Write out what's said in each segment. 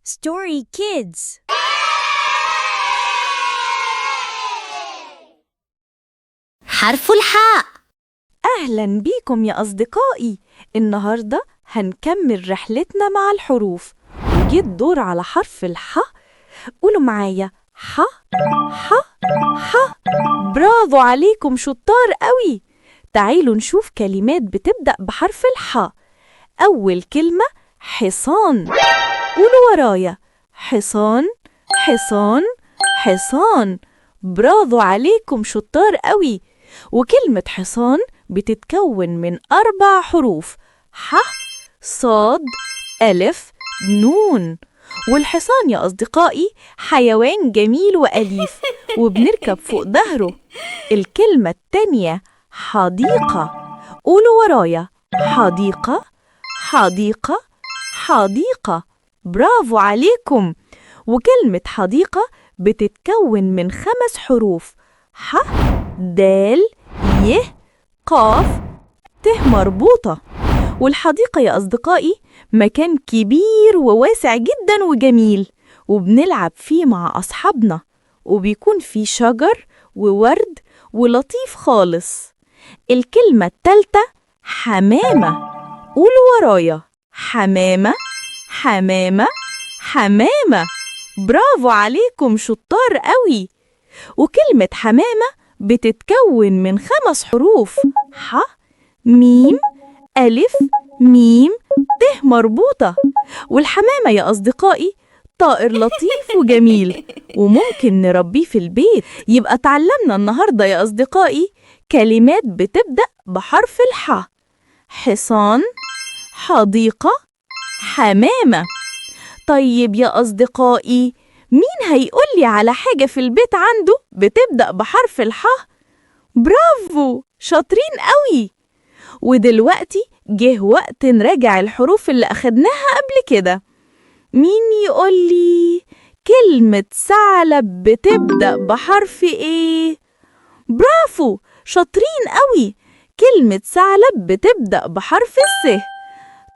Story Kids. حرف الحاء. أهلاً بيكم يا أصدقائي. النهاردة هنكمل رحلتنا مع الحروف، وجه الدور على حرف الح. قولوا معايا ح ح ح. برافو عليكم، شطار قوي. تعالوا نشوف كلمات بتبدأ بحرف الح. أول كلمة حصان. قولوا ورايا حصان حصان حصان. برافو عليكم، شطار قوي. وكلمة حصان بتتكون من 4 حروف: ح صاد ألف نون. والحصان يا أصدقائي حيوان جميل وأليف وبنركب فوق ظهره. الكلمة التانية حديقة. قولوا ورايا حديقة حديقة حديقة. برافو عليكم. وكلمة حديقة بتتكون من 5 حروف: ح دال ي قاف ت مربوطة. والحديقة يا أصدقائي مكان كبير وواسع جدا وجميل، وبنلعب فيه مع أصحابنا، وبيكون فيه شجر وورد ولطيف خالص. الكلمة التالتة حمامة. قولوا ورايا حمامة حمامة حمامة. برافو عليكم، شطار قوي. وكلمة حمامة بتتكون من 5 حروف: ح ميم ألف ميم ت مربوطة. والحمامة يا أصدقائي طائر لطيف وجميل، وممكن نربيه في البيت. يبقى تعلمنا النهاردة يا أصدقائي كلمات بتبدأ بحرف الح: حصان حديقة حمامة. طيب يا أصدقائي، مين هيقولي على حاجة في البيت عنده بتبدأ بحرف الح؟ برافو، شاطرين قوي. ودلوقتي جه وقت نراجع الحروف اللي أخدناها قبل كده. مين يقولي كلمة ثعلب بتبدأ بحرف إيه؟ برافو، شاطرين قوي. كلمة ثعلب بتبدأ بحرف الث.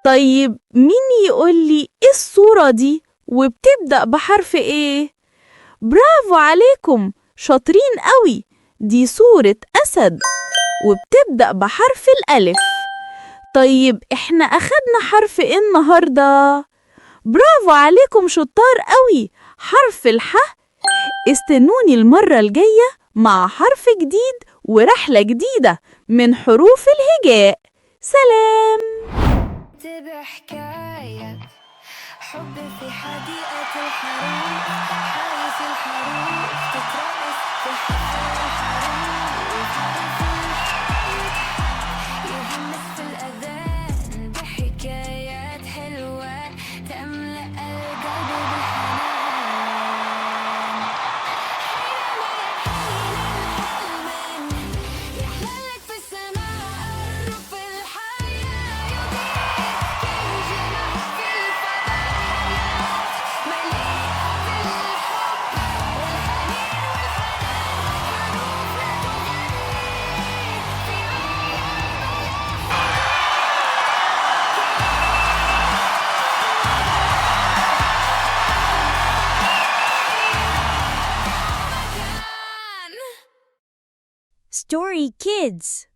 طيب مين يقولي إيه الصورة دي وبتبدأ بحرف إيه؟ برافو عليكم، شاطرين قوي. دي صورة أسد وبتبدأ بحرف الألف. طيب إحنا أخدنا حرف إيه النهاردة؟ برافو عليكم، شطار قوي، حرف الح. استنوني المرة الجاية مع حرف جديد ورحلة جديدة من حروف الهجاء. سلام. تبع حكاية حب في حديقة الحروف، حارس الحروف تترقص في حفل الحروف، يهمس في الأذان بحكايات حلوة تملأ القلب بالحنان. حين يحللك في السماء الرف الحياة، يضيء كالجناح في الفضاء، مليئة بالحب والحنين والحنان، حروف لا تغني في Story Kids.